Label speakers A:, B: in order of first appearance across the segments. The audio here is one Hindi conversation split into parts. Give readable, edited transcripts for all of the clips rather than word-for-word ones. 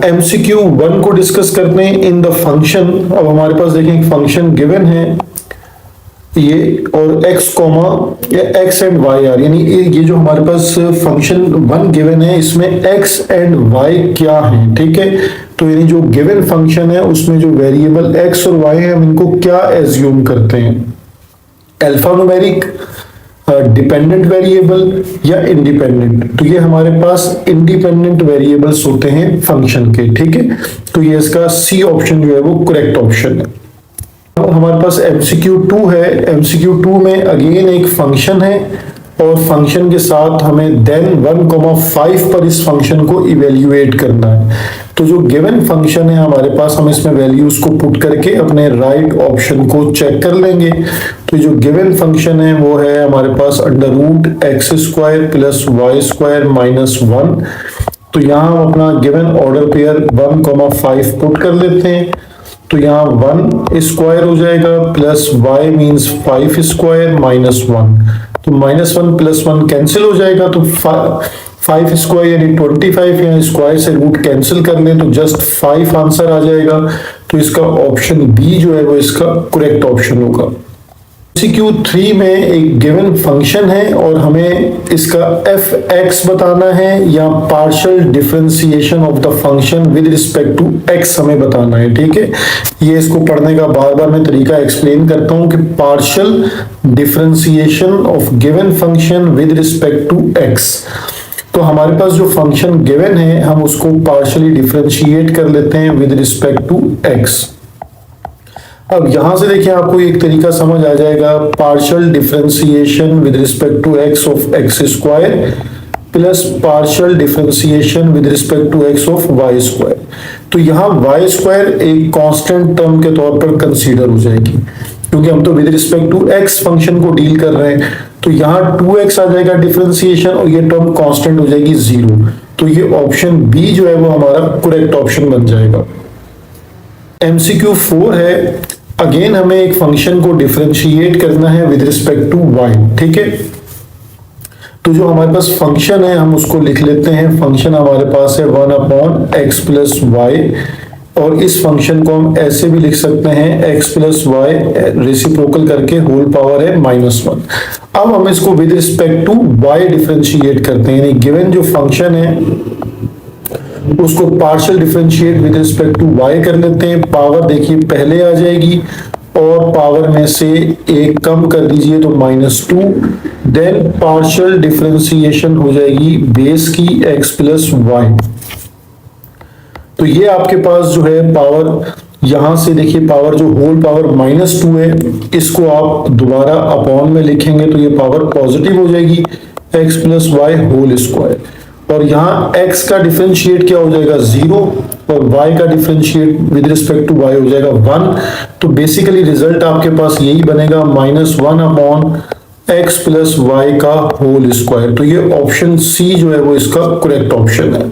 A: MCQ 1 को डिस्कस करते हैं इन द फंक्शन। अब हमारे पास देखें एक फंक्शन गिवन है ये, और x comma x and y are, यानी ये जो हमारे पास फंक्शन 1 गिवन है इसमें x एंड y क्या है, ठीक है। तो यानी जो गिवन फंक्शन है उसमें जो वेरिएबल x और y है हम इनको क्या एज्यूम करते हैं, अल्फा न्यूमेरिक, डिपेंडेंट वेरिएबल या इंडिपेंडेंट। तो ये हमारे पास इंडिपेंडेंट वेरिएबल्स होते हैं फंक्शन के, ठीक है। तो ये इसका सी ऑप्शन जो है वो करेक्ट ऑप्शन है। अब हमारे पास MCQ 2 है। MCQ 2 में अगेन एक फंक्शन है और फंक्शन के साथ हमें देन 1,5 पर इस फंक्शन को इवेल्युएट करना है। तो जो गिवन फंक्शन है हमारे पास, हम इसमें वैल्यूज को पुट करके अपने राइट ऑप्शन को चेक कर लेंगे। तो जो गिवन फंक्शन है वो है हमारे पास √x² प्लस y² माइनस 1। तो यहाँ हम अपना गिवन ऑर्डर पेयर 1,5 पुट कर लेते हैं। तो यहाँ 1 स्क्वायर हो जाएगा plus y means 5 square minus 1। तो -1 प्लस 1 कैंसिल हो जाएगा, तो 5 स्क्वायर यानी 25, यहाँ स्क्वायर से रूट कैंसिल कर लें तो जस्ट 5 आंसर आ जाएगा। तो इसका ऑप्शन बी जो है वो इसका करेक्ट ऑप्शन होगा। MCQ 3 में एक गिवन फंक्शन है और हमें इसका f(x) बताना है या partial differentiation of the function with respect to x हमें बताना है, ठीक है। ये इसको पढ़ने का बार बार मैं तरीका एक्सप्लेन करता हूं कि partial differentiation of given function with respect to x। तो हमारे पास जो फंक्शन गिवन है हम उसको पार्शियली डिफरेंशिएट कर लेते हैं विद रिस्पेक्ट टू x। अब यहां से देखिए आपको एक तरीका समझ आ जाएगा, partial differentiation with respect to x of x² plus partial differentiation with respect to x of y²। तो यहाँ y² एक कांस्टेंट टर्म के तौर पर कंसीडर हो जाएगी क्योंकि हम तो with respect to x function को डील कर रहे हैं। तो यहाँ 2x आ जाएगा डिफरेंशिएशन और ये टर्म कांस्टेंट हो जाएगी 0। तो ये ऑप्शन बी जो है वो हमारा करेक्ट ऑप्शन बन जाएगा। MCQ 4 है। अगेन हमें एक फंक्शन को डिफरेंशिएट करना है विद रिस्पेक्ट टू y, ठीक है। तो जो हमारे पास फंक्शन है हम उसको लिख लेते हैं। फंक्शन हमारे पास है 1/x प्लस वाई, और इस फंक्शन को हम ऐसे भी लिख सकते हैं x प्लस वाई रेसिप्रोकल करके होल पावर है -1। अब हम इसको with respect to y differentiate करते हैं, यानी गिवन जो फंक्शन है उसको partial differentiate with respect to y कर लेते हैं। पावर देखिए पहले आ जाएगी और पावर में से एक कम कर दीजिए तो -2। देन पार्शियल डिफरेंशिएशन हो जाएगी बेस की x प्लस वाई। तो ये आपके पास जो है पावर, यहां से देखिए पावर जो होल पावर -2 है इसको आप दोबारा अपॉन में लिखेंगे तो ये पावर पॉजिटिव हो जाएगी x plus y whole square. और यहाँ x का डिफरेंशिएट क्या हो जाएगा 0 और y का differentiate with respect to y हो जाएगा 1। तो बेसिकली रिजल्ट आपके पास यही बनेगा -1/x प्लस वाई का होल स्क्वायर। तो ये ऑप्शन सी जो है वो इसका करेक्ट ऑप्शन है।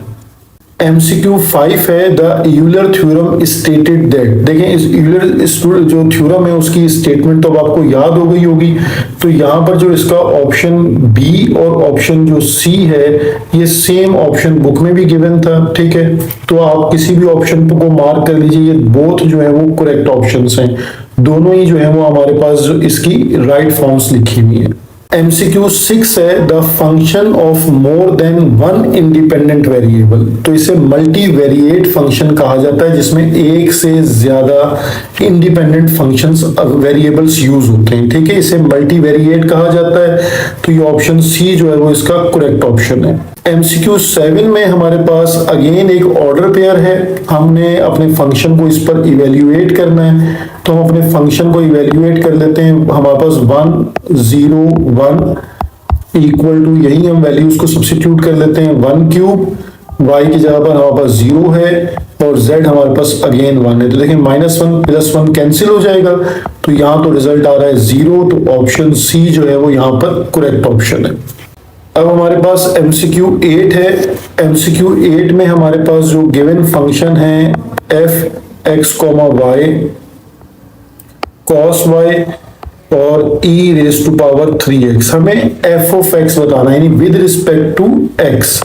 A: MCQ 5 है, the Euler theorem stated that. देखें इस यूलर जो थ्योरम है उसकी स्टेटमेंट तो अब आपको याद हो गई होगी। तो यहाँ पर जो इसका ऑप्शन बी और ऑप्शन जो सी है ये सेम ऑप्शन बुक में भी गिवन था, ठीक है। तो आप किसी भी ऑप्शन को मार्क कर लीजिए, ये बोथ जो है वो करेक्ट ऑप्शंस हैं। दोनों ही जो है वो हमारे पास जो इसकी राइट फॉर्म्स लिखी हुई है। MCQ 6 है, the function of more than one independent variable. तो इसे मल्टी वेरिएट फंक्शन कहा जाता है जिसमें एक से ज्यादा इंडिपेंडेंट फंक्शंस वेरिएबल्स यूज होते हैं, ठीक है। इसे मल्टी वेरिएट कहा जाता है। तो ये ऑप्शन सी जो है वो इसका करेक्ट ऑप्शन है। MCQ 7 में हमारे पास अगेन एक ऑर्डर पेयर है, हमने अपने फंक्शन को इस पर इवेल्युएट करना है। तो हम अपने फंक्शन को इवेल्युएट कर लेते हैं। हमारे पास 1 0 1 इक्वल टू, यही हम वैल्यूज को सब्स्टिट्यूट कर लेते हैं 1 क्यूब, y की जगह पर हमारे पास 0 है और z हमारे पास अगेन 1 है। तो देखिए -1 प्लस 1 कैंसिल हो जाएगा, तो यहाँ तो रिजल्ट आ रहा है 0। तो ऑप्शन सी जो है वो यहाँ पर करेक्ट ऑप्शन है। अब हमारे पास MCQ 8 है। MCQ 8 में हमारे पास जो गिवन फंक्शन है f(x, y) cos y और e⁻3x, हमें f(x) बताना है, यानी विद रिस्पेक्ट टू x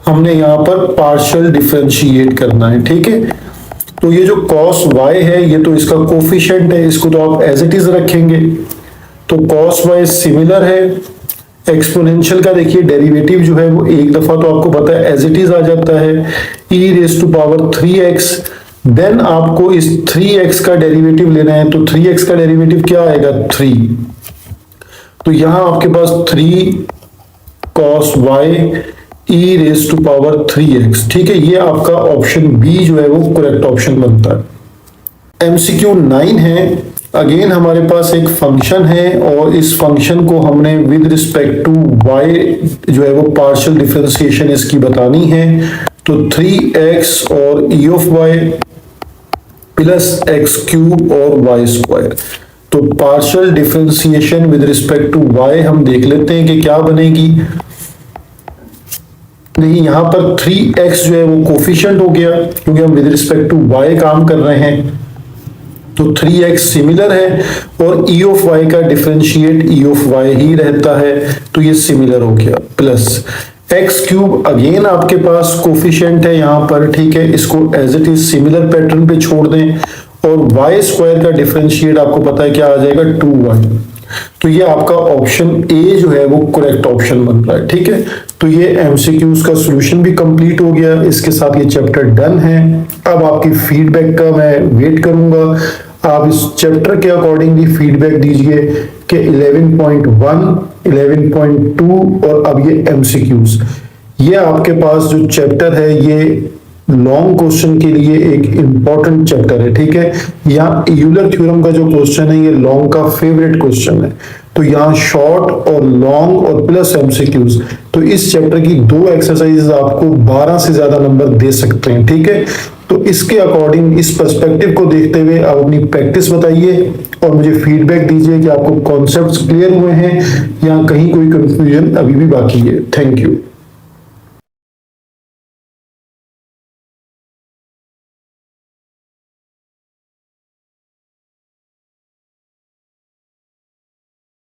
A: हमने यहाँ पर पार्शियल डिफरेंशिएट करना है, ठीक है। तो ये जो cos y है ये तो इसका कोफिशिएंट है, इसको तो आप एज इट इज रखेंगे। तो cos y सिमिलर है। एक्सपोनेंशियल का देखिए डेरिवेटिव जो है वो एक दफा तो आपको पता है एज इट इज आ जाता है, e raise to power 3x। Then आपको इस 3x का डेरिवेटिव लेना है, तो 3x का डेरिवेटिव क्या आएगा 3। तो यहां आपके पास 3 cos y e raise to power 3x, ठीक है। ये आपका ऑप्शन बी जो है वो करेक्ट ऑप्शन बनता है। MCQ 9 है। अगेन हमारे पास एक फंक्शन है और इस फंक्शन को हमने विद रिस्पेक्ट टू y जो है वो पार्शियल डिफरेंशिएशन इसकी बतानी है। तो 3x और e of y plus x cube और y स्क्वायर। तो partial differentiation with respect to y हम देख लेते हैं कि क्या बनेगी। नहीं, यहां पर 3x जो है वो कोफिशिएंट हो गया क्योंकि हम विद रिस्पेक्ट टू y काम कर रहे हैं। तो 3x सिमिलर है और e ऑफ y का डिफरेंशिएट e ऑफ y ही रहता है, तो ये सिमिलर हो गया। प्लस x क्यूब अगेन आपके पास कोफिशिएंट है यहाँ पर, ठीक है। इसको as it is similar pattern पे छोड़ दें और y स्क्वायर का डिफरेंशिएट आपको पता है क्या आ जाएगा 2y। तो ये आपका ऑप्शन ए जो है वो करेक्ट ऑप्शन बन रहा है, ठीक है। तो ये एमसीक्यूज का सॉल्यूशन भी कंप्लीट हो गया। इसके साथ ये चैप्टर डन है। अब आपकी फीडबैक का मैं वेट करूंगा। आप इस चैप्टर के अकॉर्डिंगली फीडबैक दीजिए कि 11.1, 11.2 और अब ये एमसीक्यूज। ये आपके पास जो चैप्टर है ये लॉन्ग क्वेश्चन के लिए एक इंपॉर्टेंट चैप्टर है, ठीक है। यहाँ यूलर थ्योरम का जो क्वेश्चन है ये लॉन्ग का फेवरेट क्वेश्चन है। तो यहाँ शॉर्ट और लॉन्ग और प्लस एमसीक्यूज, तो इस चैप्टर की 2 एक्सरसाइजेस आपको 12 से ज्यादा नंबर दे सकते हैं, ठीक है। तो इसके अकॉर्डिंग इस पर्सपेक्टिव को देखते हुए आप अपनी प्रैक्टिस बताइए और मुझे फीडबैक दीजिए कि आपको कॉन्सेप्ट्स क्लियर हुए हैं या कहीं कोई कंफ्यूजन अभी भी बाकी है। Thank you.